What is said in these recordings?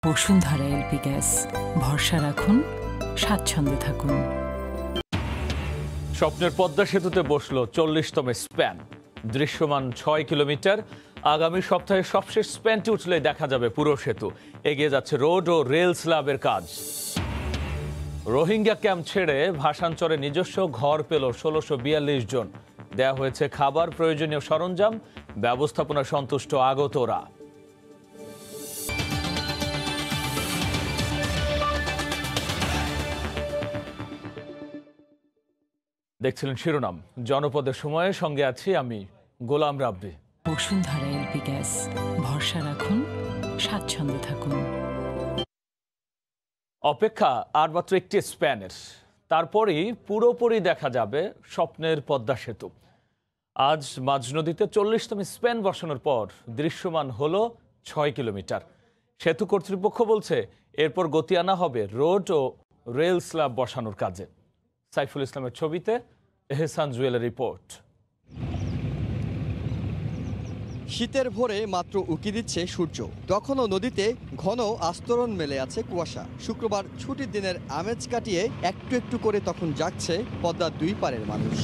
Bashundhara LP gas, ভরসা রাখুন, স্বাচ্ছন্দ্যে থাকুন। স্বপ্নের পদ্মা সেতুতে বসলো 40তম স্প্যান, দৃশ্যমান 6 কিলোমিটার। আগামী সপ্তাহে সবশেষ স্প্যানটি উঠলে দেখা যাবে পুরো সেতু। এগিয়ে যাচ্ছে রোড ও রেল স্ল্যাবের কাজ। রোহিঙ্গা ক্যাম্প ছেড়ে ভাসানচরে নিজস্ব ঘর পেল 1642 জন। দেয়া হয়েছে খাবার, প্রয়োজনীয় সরঞ্জাম, ব্যবস্থাপনা সন্তুষ্ট আগতরা। দেখছিলেন শিরোনাম। জনপদের সময়ে সঙ্গে আছি আমি গোলাম রাব্বি। বসুন্ধরা এলপি গ্যাস, ভরসা রাখুন, স্বাচ্ছন্দ্যে থাকুন। অপেক্ষা আর মাত্র একটি স্প্যানের, তারপরেই পুরোপুরি দেখা যাবে স্বপ্নের পদ্মা সেতু। আজ মাঝ নদীতে 40তম স্প্যান বসানোর পর দৃশ্যমান হলো 6 কিলোমিটার। সেতু কর্তৃপক্ষ বলছে এরপর গতি আনা হবে রোড ও রেল স্ল্যাব বসানোর কাজে। সাইফুল ইসলামের ছবিতে এহসান জুয়েলের রিপোর্ট। শীতের ভোরে মাত্র উকি দিচ্ছে সূর্য, তখনও নদীতে ঘন আস্তরণ মেলে আছে কুয়াশা। শুক্রবার ছুটির দিনের আমেজ কাটিয়ে একটু একটু করে তখন জাগছে পদ্মার দুই পারের মানুষ।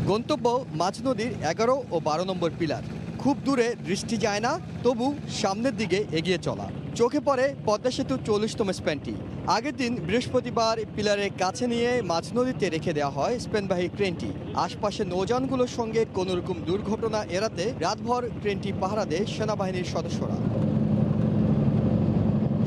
গন্তব্য মাঝ নদীর 11 ও 12 নম্বর পিলার। খুব দূরে দৃষ্টি যায় না, তবু সামনের দিকে এগিয়ে চলা। চোখে পড়ে পদ্মা সেতুর 40তম স্প্যানটি। আগের দিন বৃহস্পতিবার পিলারের কাছে নিয়ে মাঝ নদীতে রেখে দেওয়া হয় স্প্যানবাহী ক্রেনটি। আশপাশে নৌযানগুলোর সঙ্গে কোনোরকম দুর্ঘটনা এড়াতে রাতভর ক্রেনটি পাহারা দেয় সেনাবাহিনীর সদস্যরা।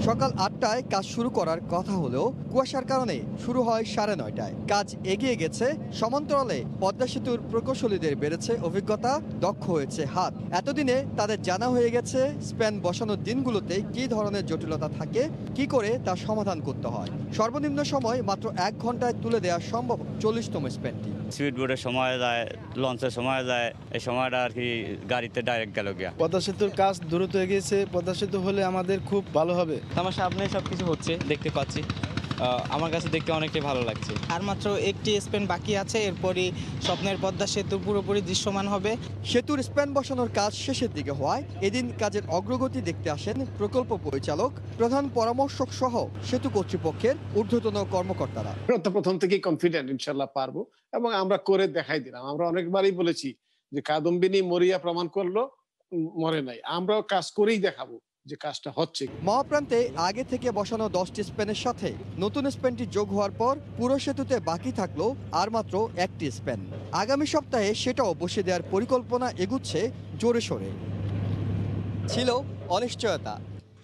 সকাল 8টায় কাজ শুরু করার কথা হলেও কুয়াশার কারণে শুরু হয় 9:30টায়। কাজ এগিয়ে গেছে, সমান্তরালে পদ্মা সেতুর প্রকৌশলীদের বেড়েছে অভিজ্ঞতা, দক্ষ হয়েছে হাত। এতদিনে তাদের জানা হয়ে গেছে স্প্যান বসানোর দিনগুলোতে কী ধরনের জটিলতা থাকে, কি করে তা সমাধান করতে হয়। সর্বনিম্ন সময় মাত্র 1 ঘন্টায় তুলে দেওয়া সম্ভব 40তম স্প্যানটি। স্পিড বোটের সময় যায়, লঞ্চের সময় যায়, এই সময়টা আর কি গাড়িতে ডাইরেক্ট গেল গিয়া। পদ্মা সেতুর কাজ দ্রুত এগিয়েছে। পদ্মা সেতু হলে আমাদের খুব ভালো হবে। আমার সামনে সবকিছু হচ্ছে, দেখতে পাচ্ছি। আমার কাছে দেখতে অনেকটাই ভালো লাগছে। আর মাত্র একটি স্প্যান বাকি আছে, এরপরই স্বপ্নের পদ্মা সেতু পুরোপুরি দৃশ্যমান হবে। সেতুর স্প্যান বসানোর কাজ শেষের দিকে হওয়ায় এদিন কাজের অগ্রগতি দেখতে আসেন প্রকল্প পরিচালক, প্রধান পরামর্শক সহ সেতু কর্তৃপক্ষের ঊর্ধ্বতন কর্মকর্তারা। প্রথম থেকেই কনফিডেন্ট ইনশাল্লাহ পারবো, এবং আমরা করে দেখাই দিলাম। আমরা অনেকবারই বলেছি যে কাদম্বিনী মরিয়া প্রমাণ করলো, মরে নাই। আমরাও কাজ করেই দেখাবো যে কাজটা হচ্ছে। মহাপ্রান্তে আগে থেকে বসানো 10টি স্প্যানের সাথে নতুন স্প্যানটি যোগ হওয়ার পর পুরো সেতুতে বাকি থাকলো আর মাত্র একটি স্প্যান। আগামী সপ্তাহে সেটাও বসে দেওয়ার পরিকল্পনা এগুচ্ছে জোরে সোরে। ছিল অনিশ্চয়তা,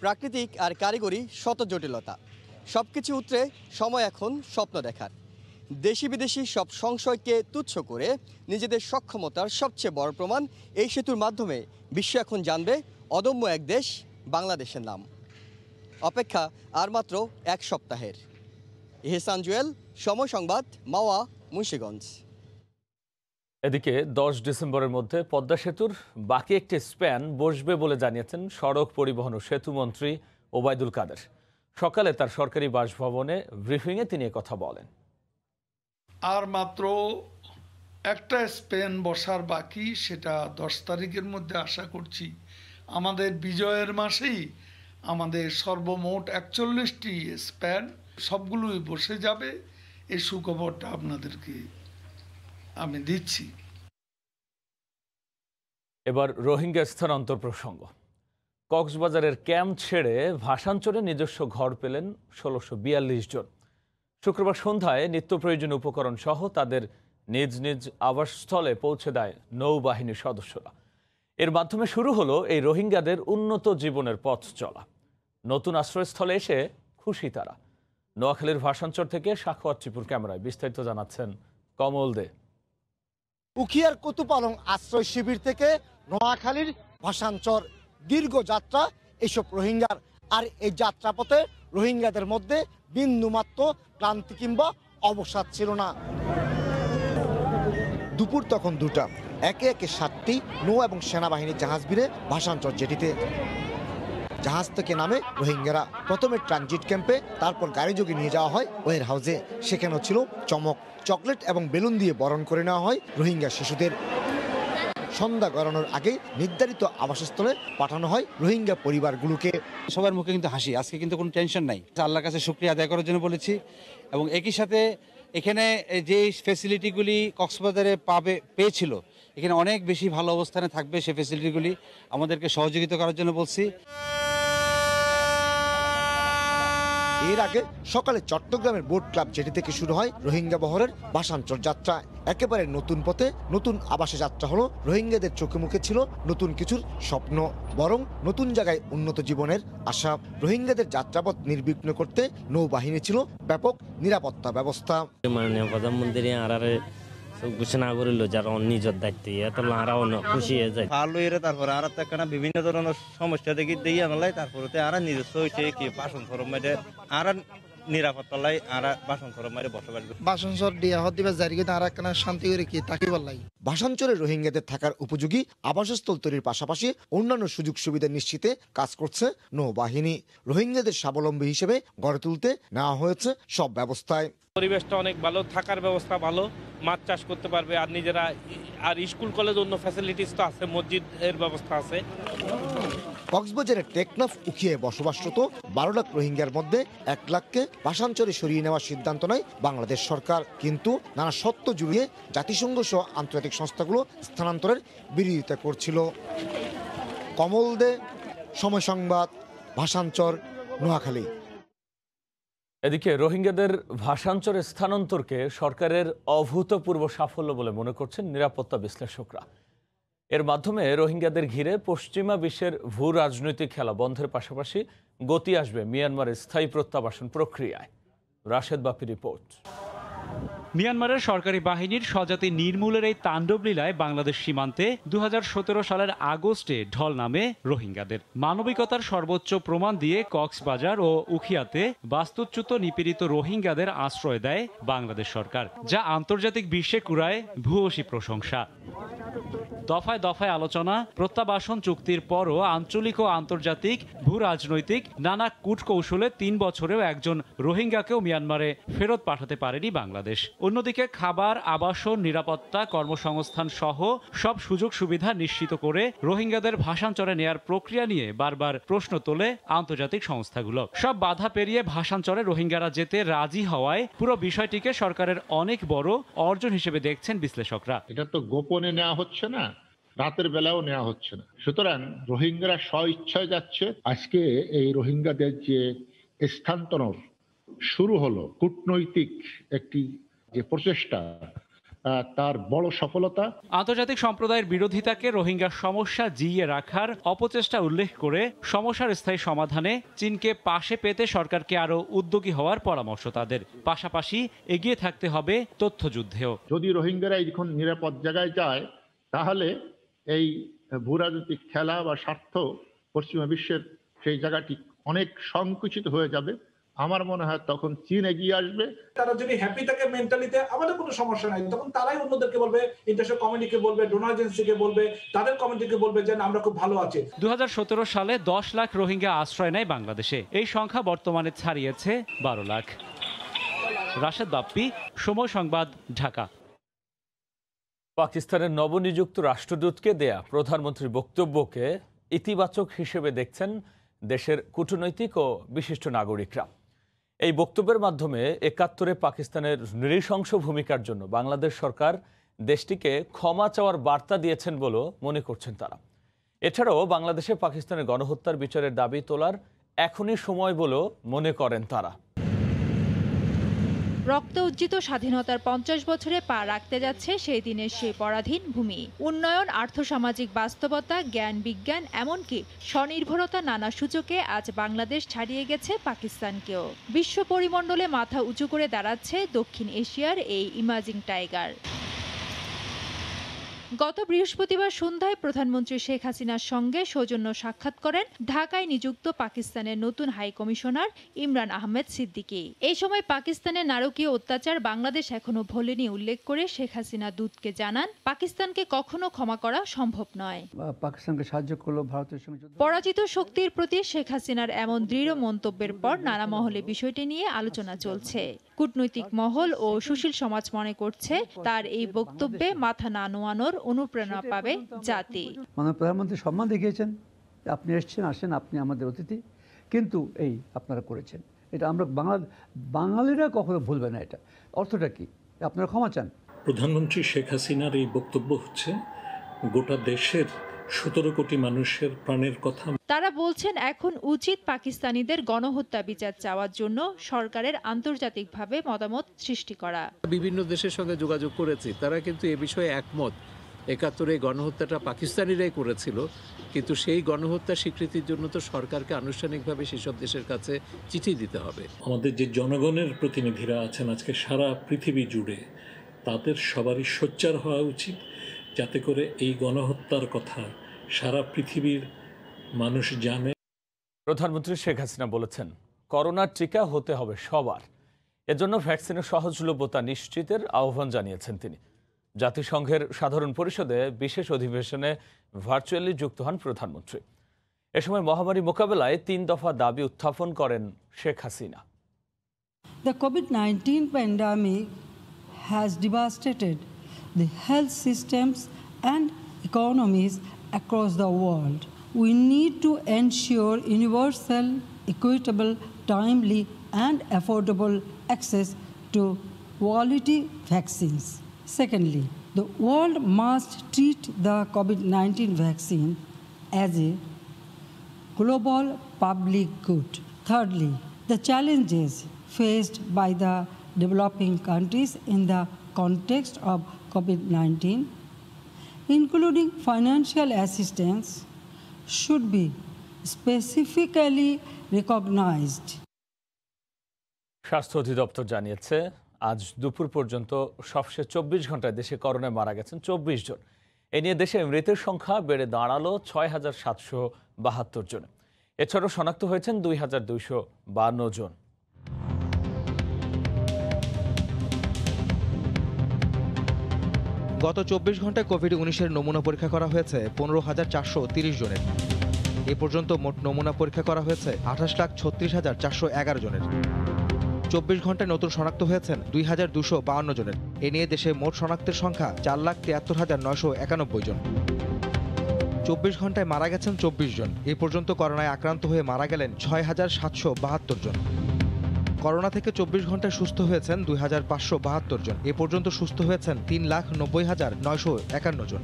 প্রাকৃতিক আর কারিগরি শত জটিলতা। সবকিছু উতরে সময় এখন স্বপ্ন দেখার। দেশি বিদেশি সব সংশয়কে তুচ্ছ করে নিজেদের সক্ষমতার সবচেয়ে বড় প্রমাণ এই সেতুর মাধ্যমে বিশ্ব এখন জানবে অদম্য এক দেশ বাংলাদেশের নাম। অপেক্ষা আর মাত্র 1 সপ্তাহের। এহসান জুয়েল, সময় সংবাদ, মাওয়া, মুন্সিগঞ্জ। এদিকে 10 ডিসেম্বরের মধ্যে পদ্মা সেতুর বাকি একটি স্প্যান বসবে বলে জানিয়েছেন সড়ক পরিবহন ও সেতু মন্ত্রী ওবায়দুল কাদের। সকালে তার সরকারি বাসভবনে ব্রিফিংয়ে তিনি কথা বলেন। আর মাত্র একটা স্প্যান বসার বাকি, সেটা 10 তারিখের মধ্যে আশা করছি। আমাদের বিজয়ের মাসেই আমাদের সর্বমোট 41টি স্প্যান সবগুলোই বসে যাবে। এই সুখবরটা আপনাদেরকে আমি দিচ্ছি। এবার রোহিঙ্গা স্থানান্তর প্রসঙ্গ। কক্সবাজারের ক্যাম্প ছেড়ে ভাসানচরে নিজস্ব ঘর পেলেন 1642 জন। শুক্রবার সন্ধ্যায় নিত্য প্রয়োজনীয় উপকরণ সহ তাদের নিজ নিজ আবাসস্থলে পৌঁছে দেয় নৌবাহিনীর সদস্যরা। এর মাধ্যমে শুরু হলো এই রোহিঙ্গাদের উন্নত জীবনের পথ চলা। নতুন আশ্রয়স্থলে এসে খুশি তারা। নোয়াখালীর ভাসানচর থেকে সাখাওয়াত টিপুর ক্যামেরায় বিস্তারিত জানাচ্ছেন কমল দে। উখিয়ার কুতুপালং আশ্রয় শিবির থেকে নোয়াখালীর ভাসানচর দীর্ঘ যাত্রা এইসব রোহিঙ্গার। আর এই যাত্রাপথে রোহিঙ্গাদের মধ্যে বিন্দুমাত্র ক্লান্তি কিংবা অবসাদ ছিল না। দুপুর তখন 2টা। একে একে 7টি নৌ এবং সেনাবাহিনীর জাহাজ ভিড়ে ভাসানচর জেটিতে। জাহাজ থেকে নামে রোহিঙ্গারা। প্রথমে ট্রানজিট ক্যাম্পে, তারপর গাড়ি যোগে নিয়ে যাওয়া হয় ওয়ের হাউসে। সেখানেও ছিল চমক। চকলেট এবং বেলুন দিয়ে বরণ করে নেওয়া হয় রোহিঙ্গা শিশুদের। সন্ধ্যা গড়ানোর আগে নির্ধারিত আবাসস্থলে পাঠানো হয় রোহিঙ্গা পরিবারগুলোকে। সবার মুখে কিন্তু হাসি, আজকে কিন্তু কোনো টেনশন নাই। আল্লাহর কাছে শুকরিয়া আদায় করার জন্য বলেছি, এবং একই সাথে এখানে যে ফেসিলিটিগুলি কক্সবাজারে পেয়েছিল, এখানে অনেক বেশি ভালো অবস্থানে থাকবে। সেই ফেসিলিটিগুলি আমাদেরকে সহযোগিতা করার জন্য বলছি। এর আগে সকালে চট্টগ্রামের বোট ক্লাব জেটি থেকে শুরু হয় রোহিঙ্গা বহরের ভাষাঞ্চল যাত্রা। একেবারে নতুন পথে নতুন আবাসে যাত্রা হলো রোহিঙ্গাদের। চোখে মুখে ছিল নতুন কিছুর স্বপ্ন, বরং নতুন জায়গায় উন্নত জীবনের আশা। রোহিঙ্গাদের যাত্রাপথ নির্বিঘ্ন করতে নৌবাহিনী ছিল ব্যাপক নিরাপত্তা ব্যবস্থা। মাননীয় প্রধানমন্ত্রী আরারে ঘোষণা করিল যারা নিজের দায়িত্ব আরাও খুশি হয়ে যায়। ভালো এর তারপরে আর একটা বিভিন্ন ধরনের সমস্যা দেখি দিয়ে আনলাই, তারপরে আর নিজস্ব হয়েছে কি বাসন ফরম মেরে আর নিরাপত্তা লাই আর বাসন ফরম মেরে বসবাস বাসনসর দিয়া হদিবা জারি আর একখানা শান্তি করে কি তাকে বললাই। ভাষাঞ্চলে রোহিঙ্গাদের থাকার উপযোগী আবাসস্থল তৈরির পাশাপাশি অন্যান্য সুযোগ সুবিধা নিশ্চিতে কাজ করছে নৌবাহিনী। রোহিঙ্গাদের স্বাবলম্বী হিসেবে গড়ে তুলতে নেওয়া হয়েছে সব ব্যবস্থায়। পরিবেশটা অনেক ভালো, থাকার ব্যবস্থা ভালো, মাছ চাষ করতে পারবে, আর নিজেরা আর স্কুল কলেজ অন্য ফ্যাসিলিটিস তো আছে, মসজিদের ব্যবস্থা আছে। কক্সবাজারের টেকনাফ উখিয়ে বসবাসরত 12 লাখ রোহিঙ্গার মধ্যে 1 লাখকে ভাষাঞ্চলে সরিয়ে নেওয়ার সিদ্ধান্ত নেয় বাংলাদেশ সরকার। কিন্তু নানা শর্ত জুড়িয়ে জাতিসংঘ সহ আন্তর্জাতিক সংস্থাগুলো স্থানান্তরের বিরোধিতা করছিল। কমল দে, সময় সংবাদ, ভাষাঞ্চর, নোয়াখালী। এদিকে রোহিঙ্গাদের ভাষাঞ্চলে স্থানান্তরকে সরকারের অভূতপূর্ব সাফল্য বলে মনে করছেন নিরাপত্তা বিশ্লেষকরা। এর মাধ্যমে রোহিঙ্গাদের ঘিরে পশ্চিমা বিশ্বের ভূ রাজনৈতিক খেলা বন্ধের পাশাপাশি গতি আসবে মিয়ানমারের স্থায়ী প্রত্যাবাসন প্রক্রিয়ায়। রাশেদ বাপি রিপোর্ট। মিয়ানমারের সরকারি বাহিনীর স্বজাতি নির্মূলের এই তাণ্ডব লীলায় বাংলাদেশ সীমান্তে 2017 সালের আগস্টে ঢল নামে রোহিঙ্গাদের। মানবিকতার সর্বোচ্চ প্রমাণ দিয়ে কক্সবাজার ও উখিয়াতে বাস্তুচ্যুত নিপীড়িত রোহিঙ্গাদের আশ্রয় দেয় বাংলাদেশ সরকার, যা আন্তর্জাতিক বিশ্বে কুড়ায় ভূয়সী প্রশংসা। দফায় দফায় আলোচনা, প্রত্যাবাসন চুক্তির পরও আঞ্চলিক ও আন্তর্জাতিক ভূ রাজনৈতিক নানা কূটকৌশলে 3 বছরেও একজন রোহিঙ্গাকেও মিয়ানমারে ফেরত পাঠাতে পারেনি বাংলাদেশ। অন্যদিকে খাবার, আবাসন, নিরাপত্তা, কর্মসংস্থান সহ সব সুযোগ সুবিধা নিশ্চিত করে রোহিঙ্গাদের ভাষাঞ্চলে নেয়ার প্রক্রিয়া নিয়ে বারবার প্রশ্ন তোলে আন্তর্জাতিক সংস্থাগুলো। সব বাধা পেরিয়ে ভাষাঞ্চলে রোহিঙ্গারা যেতে রাজি হওয়ায় পুরো বিষয়টিকে সরকারের অনেক বড় অর্জন হিসেবে দেখছেন বিশ্লেষকরা। এটা তো গোপনে নেওয়া হচ্ছে না, রাতের বেলাও নেওয়া হচ্ছে না। সুতরাং রোহিঙ্গারা স্বইচ্ছায় যাচ্ছে। আজকে এই রোহিঙ্গাদের যে স্থানান্তর শুরু হলো, কূটনৈতিক একটি যে প্রচেষ্টা, তার বড় সফলতা। আন্তর্জাতিক সম্প্রদায়ের বিরোধিতাকে রোহিঙ্গা সমস্যা জিইয়ে রাখার অপচেষ্টা উল্লেখ করে সমস্যার স্থায়ী সমাধানে চীনকে পাশে পেতে সরকারকে আরো উদ্যোগী হওয়ার পরামর্শ তাদের। পাশাপাশি এগিয়ে থাকতে হবে তথ্যযুদ্ধেও। যদি রোহিঙ্গারা এখন নিরাপদ জায়গায় যায়, তাহলে এই ভূরাজনৈতিক খেলা বা স্বার্থ পশ্চিমা বিশ্বের সেই জায়গাটি অনেক সংকুচিত হয়ে যাবে। আমার মনে হয় তখন চীন এগিয়ে আসবে। তারা যদি হ্যাপি থাকে মেন্টালিতে, আমাদের কোনো সমস্যা নাই, তখন তারাই অন্যদেরকে বলবে, ইন্টারন্যাশনাল কমিউনিটিকে বলবে, ডোনার এজেন্সিকে বলবে, তাদের কমিউনিটিকে বলবে যে আমরা খুব ভালো আছি। 2017 সালে 10 লাখ রোহিঙ্গা আশ্রয় নেয় বাংলাদেশে। এই সংখ্যা বর্তমানে ছাড়িয়েছে 12 লাখ। রাশেদ বাপ্পি, সময় সংবাদ, ঢাকা। পাকিস্তানের নবনিযুক্ত রাষ্ট্রদূতকে দেয়া প্রধানমন্ত্রীর বক্তব্যকে ইতিবাচক হিসেবে দেখছেন দেশের কূটনৈতিক ও বিশিষ্ট নাগরিকরা। এই বক্তব্যের মাধ্যমে 71-এ পাকিস্তানের নৃশংস ভূমিকার জন্য বাংলাদেশ সরকার দেশটিকে ক্ষমা চাওয়ার বার্তা দিয়েছেন বলে মনে করছেন তারা। এছাড়াও বাংলাদেশে পাকিস্তানের গণহত্যার বিচারের দাবি তোলার এখনই সময় বলেও মনে করেন তারা। রক্ত উজ্জিত স্বাধীনতার 50 বছরে পা রাখতে যাচ্ছে সেই দিনের সেই পরাধীন ভূমি। উন্নয়ন, আর্থসামাজিক বাস্তবতা, জ্ঞান বিজ্ঞান, এমনকি স্বনির্ভরতা নানা সূচকে আজ বাংলাদেশ ছাড়িয়ে গেছে পাকিস্তানকেও। বিশ্ব পরিমণ্ডলে মাথা উঁচু করে দাঁড়াচ্ছে দক্ষিণ এশিয়ার এই ইমাজিং টাইগার। গত বৃহস্পতিবার সন্ধ্যায় প্রধানমন্ত্রী শেখ হাসিনার সঙ্গে সৌজন্য সাক্ষাৎ করেন ঢাকায় নিযুক্ত পাকিস্তানের নতুন হাই কমিশনার ইমরান আহমেদ সিদ্দিকী। এই সময় পাকিস্তানের নারকীয় অত্যাচার বাংলাদেশ এখনো ভোলেনি উল্লেখ করে শেখ হাসিনা দূতকে জানান, পাকিস্তানকে কখনো ক্ষমা করা সম্ভব নয়। পাকিস্তানকে সাহায্য করলো ভারতের সঙ্গে। পরাজিত শক্তির প্রতি শেখ হাসিনার এমন দৃঢ় মন্তব্যের পর নানা মহলে বিষয়টি নিয়ে আলোচনা চলছে। কূটনৈতিক মহল ও সুশীল সমাজ মনে করছে তার এই বক্তব্যে মাথা না নোয়ানোর অনুপ্রেরণা পাবে জাতি। মাননীয় প্রধানমন্ত্রী সম্মান দেখিয়েছেন, আপনি এসছেন, আসেন, আপনি আমাদের অতিথি, কিন্তু এই আপনারা করেছেন, এটা আমরা বাঙালিরা কখনো ভুলবে না। এটা অর্থটা কি? আপনারা ক্ষমা চান। প্রধানমন্ত্রী শেখ হাসিনার এই বক্তব্য হচ্ছে গোটা দেশের 17 কোটি মানুষের প্রাণের কথা। তারা বলছেন এখন উচিত পাকিস্তানিদের গণহত্যা বিচার চাওয়ার জন্য সরকারের আন্তর্জাতিকভাবে মতামত সৃষ্টি করা। বিভিন্ন দেশের সঙ্গে যোগাযোগ করেছি, তারা কিন্তু এ বিষয়ে একমত। 71-এ গণহত্যাটা পাকিস্তানিরাই করেছিল, কিন্তু সেই গণহত্যা স্বীকৃতির জন্য তো সরকারকে আনুষ্ঠানিকভাবে সেসব দেশের কাছে চিঠি দিতে হবে। আমাদের যে জনগণের প্রতিনিধিরা আছেন আজকে সারা পৃথিবী জুড়ে, তাদের সবারই সোচ্চার হওয়া উচিত, যাতে করে এই গণহত্যার কথা সারা পৃথিবীর মানুষ জানে। প্রধানমন্ত্রী শেখ হাসিনা বলেছেন, করোনার টিকা হতে হবে সবার। এজন্য ভ্যাকসিনের সহজলভ্যতা নিশ্চিতের আহ্বান জানিয়েছেন তিনি। জাতিসংঘের সাধারণ পরিষদে বিশেষ অধিবেশনে ভার্চুয়ালি যুক্ত হন প্রধানমন্ত্রী। এ সময় মহামারী মোকাবেলায় 3 দফা দাবি উত্থাপন করেন Sheikh Hasina. The COVID-19 pandemic has devastated the health systems and economies across the world. We need to ensure universal, equitable, timely, and affordable access to quality vaccines. Secondly, the world must treat the COVID-19 vaccine as a global public good. Thirdly, the challenges faced by the developing countries in the context of COVID-19, including financial assistance, should be specifically recognized. স্বাস্থ্য অধিদপ্তর জানিয়েছে, আজ দুপুর পর্যন্ত সবশেষ 24 ঘন্টায় দেশে করোনায় মারা গেছেন 24 জন। এ নিয়ে দেশে মৃতের সংখ্যা বেড়ে দাঁড়ালো 6,772 জনে। এছাড়াও শনাক্ত হয়েছেন 2,252 জন। গত 24 ঘন্টায় কোভিড-19-এর নমুনা পরীক্ষা করা হয়েছে 15,430 জনের। এ পর্যন্ত মোট নমুনা পরীক্ষা করা হয়েছে 28,36,411 জনের। 24 ঘন্টায় নতুন শনাক্ত হয়েছেন 2,252 জনের। এ নিয়ে দেশে মোট শনাক্তের সংখ্যা 4,73,991 জন। 24 ঘন্টায় মারা গেছেন 24 জন। এ পর্যন্ত করোনায় আক্রান্ত হয়ে মারা গেলেন 6,772 জন। করোনা থেকে 24 ঘন্টায় সুস্থ হয়েছেন 2,572 জন। এ পর্যন্ত সুস্থ হয়েছেন 3,90,951 জন।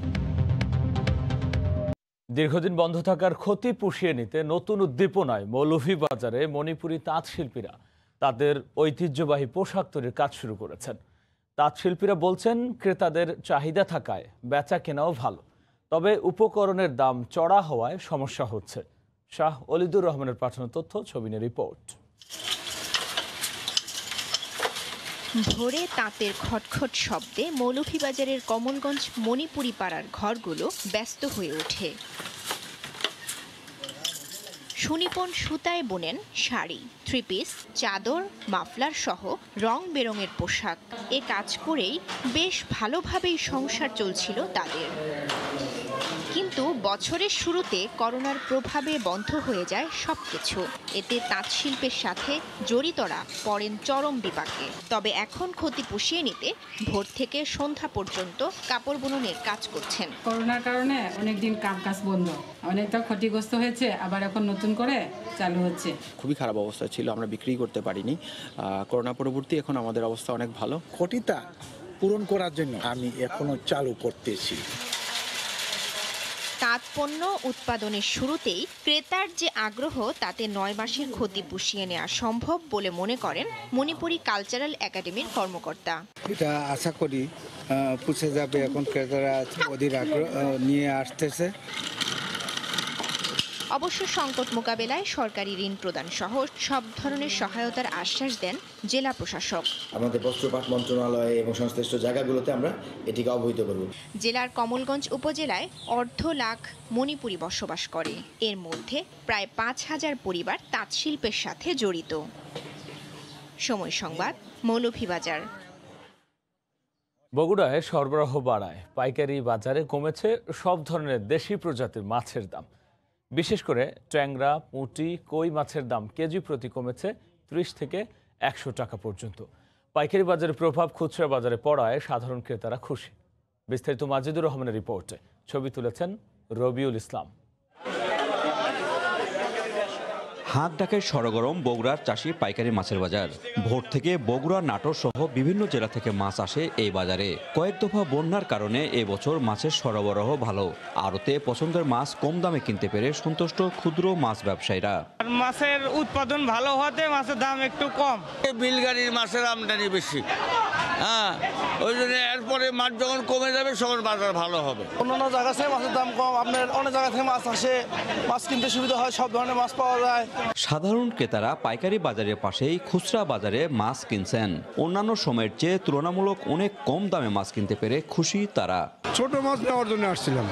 দীর্ঘদিন বন্ধ থাকার ক্ষতি পুষিয়ে নিতে নতুন উদ্দীপনায় মৌলভীবাজারে মণিপুরী তাঁত শিল্পীরা তাদের ঐতিহ্যবাহী পোশাক তৈরির কাজ শুরু করেছেন। তাঁত শিল্পীরা বলছেন, ক্রেতাদের চাহিদা থাকায় বেচা কেনাও ভালো, তবে উপকরণের দাম চড়া হওয়ায় সমস্যা হচ্ছে। শাহ অলিদুর রহমানের পাঠানো তথ্য, ছবি নিয়ে রিপোর্ট। ভোরে তাঁতের খটখট শব্দে মৌলভীবাজারের কমলগঞ্জ মণিপুরি পাড়ার ঘরগুলো ব্যস্ত হয়ে ওঠে। সুনিপুণ সুতায় বোনেন শাড়ি, থ্রি-পিস, চাদর, মাফলার সহ রং বেরঙের পোশাক। এ কাজ করেই বেশ ভালোভাবেই সংসার চলছিল তাদের। কিন্তু বছরের শুরুতে করোনার প্রভাবে বন্ধ হয়ে যায় সবকিছু। এতে তাঁত শিল্পের সাথে জড়িতরা পড়েন চরম বিপাকে। তবে এখন ক্ষতি পুষিয়ে নিতে ভোর থেকে সন্ধ্যা পর্যন্ত কাপড় বুননের কাজ করছেন। করোনার কারণে অনেকদিন কাজ বন্ধ, অনেকটা ক্ষতিগ্রস্ত হয়েছে, আবার এখন নতুন করে চালু হচ্ছে। খুবই খারাপ অবস্থা ছিল, আমরা বিক্রি করতে পারিনি। করোনা পরবর্তী এখন আমাদের অবস্থা অনেক ভালো। ক্ষতিটা পূরণ করার জন্য আমি এখনো চালু করতেছি। তাঁত পণ্য উৎপাদনের শুরুতেই ক্রেতার যে আগ্রহ, তাতে 9 মাসের ক্ষতি পুষিয়ে নেওয়া সম্ভব বলে মনে করেন মণিপুরি কালচারাল একাডেমির কর্মকর্তা। এটা আশা করি পুষে যাবে, এখন ক্রেতারা অধীর আগ্রহ নিয়ে আসতেছে। অবশ্য সংকট মোকাবেলায় সরকারি ঋণ প্রদান সহ সব ধরনের সহায়তার আশ্বাস দেন জেলা প্রশাসক। আমাদের বস্ত্রপাট মন্ত্রণালয় এবং সংশ্লিষ্ট জায়গাগুলোতে আমরা এটিকে অবহিত করব। জেলার কমলগঞ্জ উপজেলায় 1.5 লাখ মণিপুরি বসবাস করে। এর মধ্যে প্রায় 5,000 পরিবার তাঁত শিল্পের সাথে জড়িত। সময় সংবাদ, মৌলভীবাজার। বগুড়ায় সরবরাহ বাড়ায় পাইকারি বাজারে কমেছে সব ধরনের দেশি প্রজাতির মাছের দাম। বিশেষ করে ট্যাংরা, পুঁটি, কই মাছের দাম কেজি প্রতি কমেছে 30 থেকে 100 টাকা পর্যন্ত। পাইকারি বাজারের প্রভাব খুচরা বাজারে পড়ায় সাধারণ ক্রেতারা খুশি। বিস্তারিত মাজিদুর রহমানের রিপোর্টে, ছবি তুলেছেন রবিউল ইসলাম। হাত ডাকায় সরগরম বগুড়ার চাষি পাইকারি মাছের বাজার। ভোর থেকে বগুড়া, নাটোর সহ বিভিন্ন জেলা থেকে মাছ আসে এই বাজারে। কয়েক দফা বন্যার কারণে এবছর মাছের সরবরাহ ভালো। আড়তে পছন্দের মাছ কম দামে কিনতে পেরে সন্তুষ্ট ক্ষুদ্র মাছ ব্যবসায়ীরা। মাছের উৎপাদন ভালো হওয়াতে মাছের দাম একটু কম। বিলগাড়ির মাছের আমদানি বেশি, ওই জন্য এরপরে মাছ যখন কমে যাবে তখন বাজার ভালো হবে। অন্যান্য জায়গা থেকে মাছের দাম কম, আপনার অনেক জায়গা থেকে মাছ আসে, মাছ কিনতে সুবিধা হয়, সব ধরনের মাছ পাওয়া যায়। সাধারণ ক্রেতারা পাইকারি বাজারের পাশেই খুচরা বাজারে মাছ কিনছেন। অন্যান্য সময়ের চেয়ে তুলনামূলক অনেক কম দামে মাছ কিনতে পেরে খুশি তারা। ছোট মাছ নেওয়ার জন্য আসছিলাম,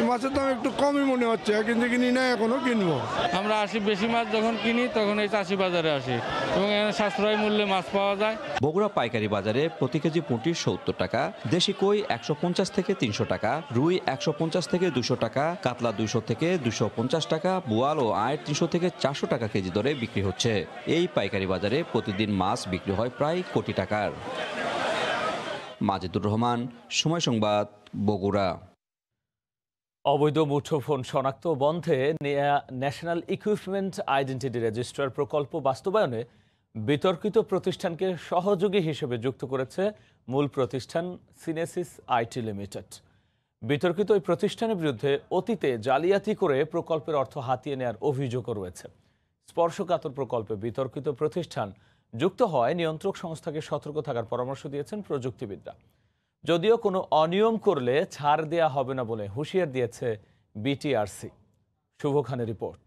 মাছের দাম একটু কমই মনে হচ্ছে, কিন্তু কিনি না, এখনো কিনবো। আমরা আসি বেশি মাছ যখন কিনি তখন এই চাষি বাজারে আসি এবং এখানে সাশ্রয় মূল্যে মাছ পাওয়া যায়। বগুড়া পাইকারি বাজারে প্রতি কেজি পুঁটি 70 টাকা, দেশি কই 150 থেকে 300 টাকা, রুই 150 থেকে 200 টাকা, কাতলা 200 থেকে 250 টাকা, বোয়াল ও আয় 300 থেকে 400 টাকা কেজি দরে বিক্রি হচ্ছে। এই পাইকারি বাজারে প্রতিদিন মাছ বিক্রি হয় প্রায় কোটি টাকার। মাজিদুর রহমান, সময় সংবাদ, বগুড়া। অবৈধ মুঠোফোন শনাক্ত বন্ধে ন্যাশনাল ইকুইপমেন্ট আইডেন্টিটি রেজিস্ট্রার প্রকল্প বাস্তবায়নে বিতর্কিত প্রতিষ্ঠানকে সহযোগী হিসেবে যুক্ত করেছে মূল প্রতিষ্ঠান সিনেসিস আইটি লিমিটেড। বিতর্কিত এই প্রতিষ্ঠানের বিরুদ্ধে অতীতে জালিয়াতি করে প্রকল্পের অর্থ হাতিয়ে নেওয়ার অভিযোগও রয়েছে। স্পর্শকাতর প্রকল্পে বিতর্কিত প্রতিষ্ঠান যুক্ত হয় নিয়ন্ত্রক সংস্থাকে সতর্ক থাকার পরামর্শ দিয়েছেন প্রযুক্তিবিদরা। যদিও কোনো অনিয়ম করলে ছাড় দেয়া হবে না বলে হুঁশিয়ার দিয়েছে বিটিআরসি। শুভ খানের রিপোর্ট।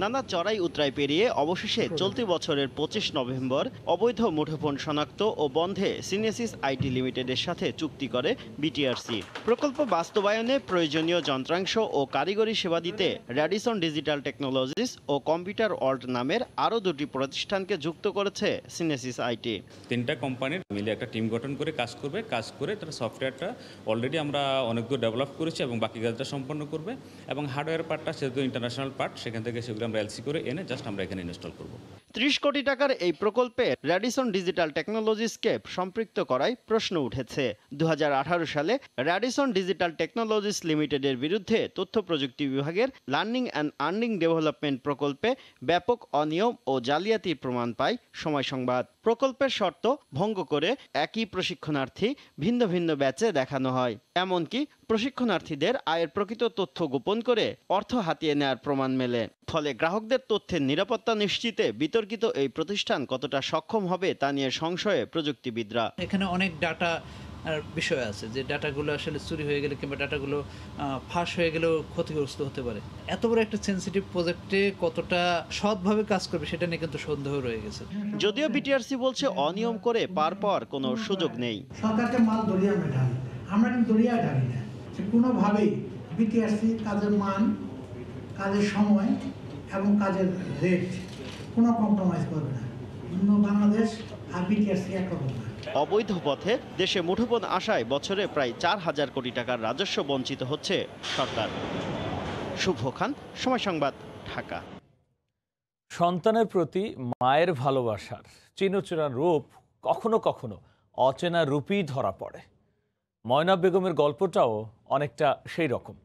নানা চড়াই উতরাই পেরিয়ে অবশেষে চলতি বছরের 25 নভেম্বর অবৈধ মুঠোফোন শনাক্ত ও বন্ধে সিনেসিস আইটি লিমিটেডের সাথে চুক্তি করে বিটিআরসি। প্রকল্প বাস্তবায়নে প্রয়োজনীয় যন্ত্রাংশ ও কারিগরি সেবা দিতে র্যাডিসন ডিজিটাল টেকনোলজিস ও কম্পিউটার ওয়ার্ল্ড নামের আরও দুটি প্রতিষ্ঠানকে যুক্ত করেছে সিনেসিস আইটি। 3টা কোম্পানির মিলে একটা টিম গঠন করে কাজ করবে, কাজ করে তার সফটওয়্যারটা অলরেডি আমরা অনেকগুলো ডেভেলপ করেছি এবং বাকি কাজটা সম্পন্ন করবে। এবং হার্ডওয়্যার পার্টটা সেহেতু ইন্টারন্যাশনাল পার্ট, সেখান থেকে সেগুলো আমরা এলসি করে এনে জাস্ট আমরা এখানে ইনস্টল করব। 30 কোটি টাকার এই প্রকল্পে র্যাডিসন ডিজিটাল টেকনোলজিসকে সম্পৃক্ত করায় প্রশ্ন উঠেছে। 2018 সালে র্যাডিসন ডিজিটাল টেকনোলজিস লিমিটেডের বিরুদ্ধে তথ্য প্রযুক্তি বিভাগের লার্নিং অ্যান্ড আর্নিং ডেভেলপমেন্ট প্রকল্পে ব্যাপক অনিয়ম ও জালিয়াতির প্রমাণ পায় সময় সংবাদ। প্রকল্পের শর্ত ভঙ্গ করে একই প্রশিক্ষণার্থী ভিন্ন ভিন্ন ব্যাচে দেখানো হয়, এমনকি প্রশিক্ষণার্থীদের আয়ের প্রকৃত তথ্য গোপন করে অর্থ হাতিয়ে নেওয়ার প্রমাণ মেলে। ফলে গ্রাহকদের তথ্যের নিরাপত্তা নিশ্চিতে বিতর্কিত এই প্রতিষ্ঠান কতটা সক্ষম হবে তা নিয়ে সংশয়ে প্রযুক্তিবিদরা। এখানে অনেক ডাটা বিষয় আছে, যে ডাটাগুলো আসলে চুরি হয়ে গেলে কিংবা ডাটাগুলো ফাঁস হয়ে গেলেও ক্ষতিগ্রস্ত হতে পারে। এত বড় একটা সেন্সিটিভ প্রজেক্টে কতটা সৎভাবে কাজ করবে সেটা নিয়ে কিন্তু সন্দেহ রয়ে গেছে। যদিও বিটিআরসি বলছে অনিয়ম করে পার পাওয়ার কোনো সুযোগ নেই। সরকারকে মাল দরিয়া আমরা ঢালি, আমরা কিন্তু দরিয়া ঢালি না। কোনোভাবেই বিটিআরসি কাজের মান, কাজের সময় এবং কাজের রেট কোনো কম্প্রোমাইজ করবে না। বাংলাদেশ আর বিটিআরসি একরকম না। অবৈধ পথে দেশে মুঠোফোন আসায় বছরে প্রায় 4000 কোটি টাকার রাজস্ব বঞ্চিত হচ্ছে সরকার। শুভ খান, সময় সংবাদ, ঢাকা। সন্তানের প্রতি মায়ের ভালোবাসার চিরচেনা রূপ কখনো কখনো অচেনা রূপই ধরা পড়ে। ময়না বেগমের গল্পটাও অনেকটা সেই রকম।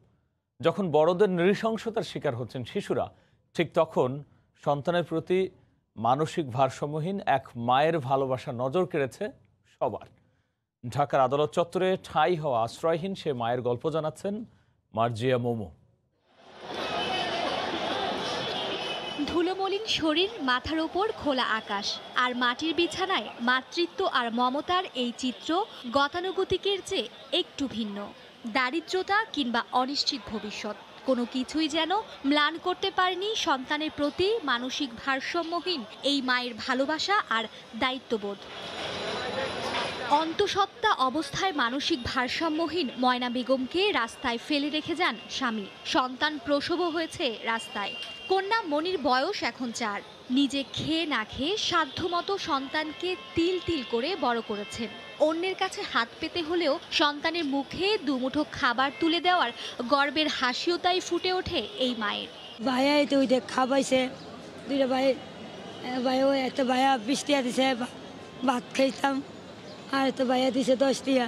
যখন বড়দের নৃশংসতার শিকার হচ্ছেন শিশুরা, ঠিক তখন সন্তানের প্রতি মানসিক ভারসাম্যহীন এক মায়ের ভালোবাসা নজর কেড়েছে সবার। ঢাকার আদালত চত্বরে ঠাঁই হওয়া আশ্রয়হীন সে মায়ের গল্প জানাচ্ছেন মার্জিয়া মোমো। ধুলোমলিন শরীর, মাথার ওপর খোলা আকাশ আর মাটির বিছানায় মাতৃত্ব আর মমতার এই চিত্র গতানুগতিকের চেয়ে একটু ভিন্ন। দারিদ্রতা কিংবা অনিশ্চিত ভবিষ্যৎ কোনো কিছুই যেন ম্লান করতে পারেনি সন্তানের প্রতি মানসিক ভারসাম্যহীন এই মায়ের ভালোবাসা আর দায়িত্ববোধ। অন্তঃসত্ত্বা অবস্থায় মানসিক ভারসাম্যহীন ময়না বেগমকে রাস্তায় ফেলে রেখে যান স্বামী। সন্তান প্রসবও হয়েছে রাস্তায়। কন্যা মনির বয়স এখন 4। নিজে খেয়ে না খেয়ে সাধ্যমতো সন্তানকে তিল তিল করে বড় করেছেন। অন্যের কাছে হাত পেতে হলেও সন্তানের মুখে দুমুঠো খাবার তুলে দেওয়ার গর্বের হাসিও তাই ফুটে ওঠে এই মায়ের। ভাইয়া তো ওই খাবাইছে, দুইটা ভাই ভাই ওই এত ভাইয়া 20 টাকা দিছে, ভাত খাইতাম, আর এত ভাইয়া দিছে 10 টাকা।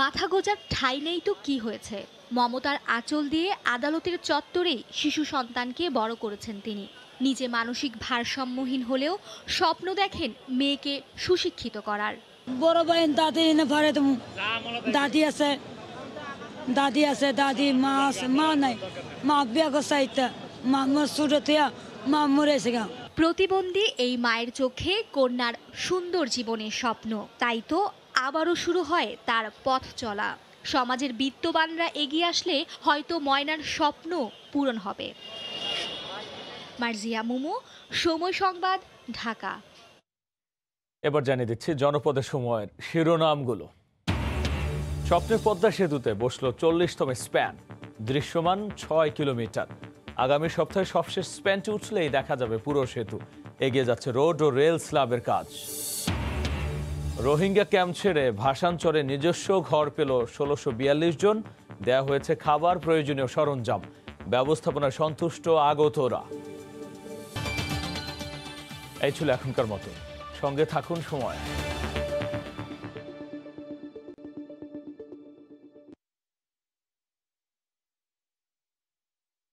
মাথা গোজার ঠাঁই নেই তো কি হয়েছে, মমতার আঁচল দিয়ে আদালতের চত্বরেই শিশু সন্তানকে বড় করেছেন তিনি। নিজে মানসিক ভারসাম্যহীন হলেও স্বপ্ন দেখেন মেয়েকে সুশিক্ষিত করার। বড় ভাই দাদি এনে পারে, তো দাদি আছে, দাদি মা আছে, মা নাই, মা বিয়া করছে, মা মোর ছোট থেকে মা মরেছে গা। প্রতিবন্ধী এই মায়ের চোখে কন্যার সুন্দর জীবনের স্বপ্ন, তাই তো আবারও শুরু হয় তার পথ চলা। সমাজের বিত্তবানরা এগিয়ে আসলে হয়তো ময়নার স্বপ্ন পূরণ হবে। মার্জিয়া মুমু, সময় সংবাদ, ঢাকা। এবার জানিয়ে দিচ্ছি জনপদের সময়ের শিরোনামগুলো। স্বপ্নের পদ্মা সেতুতে বসলো 40তম স্প্যান, দৃশ্যমান 6 কিলোমিটার। আগামী সপ্তাহে সবশেষ স্প্যানটি উঠলেই দেখা যাবে পুরো সেতু। এগিয়ে যাচ্ছে রোড ও রেল স্ল্যাবের কাজ। রোহিঙ্গা ক্যাম্প ছেড়ে ভাসানচরে নিজস্ব ঘর পেল 1642 জন। দেয়া হয়েছে খাবার, প্রয়োজনীয় সরঞ্জাম। ব্যবস্থাপনায় সন্তুষ্ট আগতরা। এই ছিল এখনকার মতো, সঙ্গে থাকুন সময়।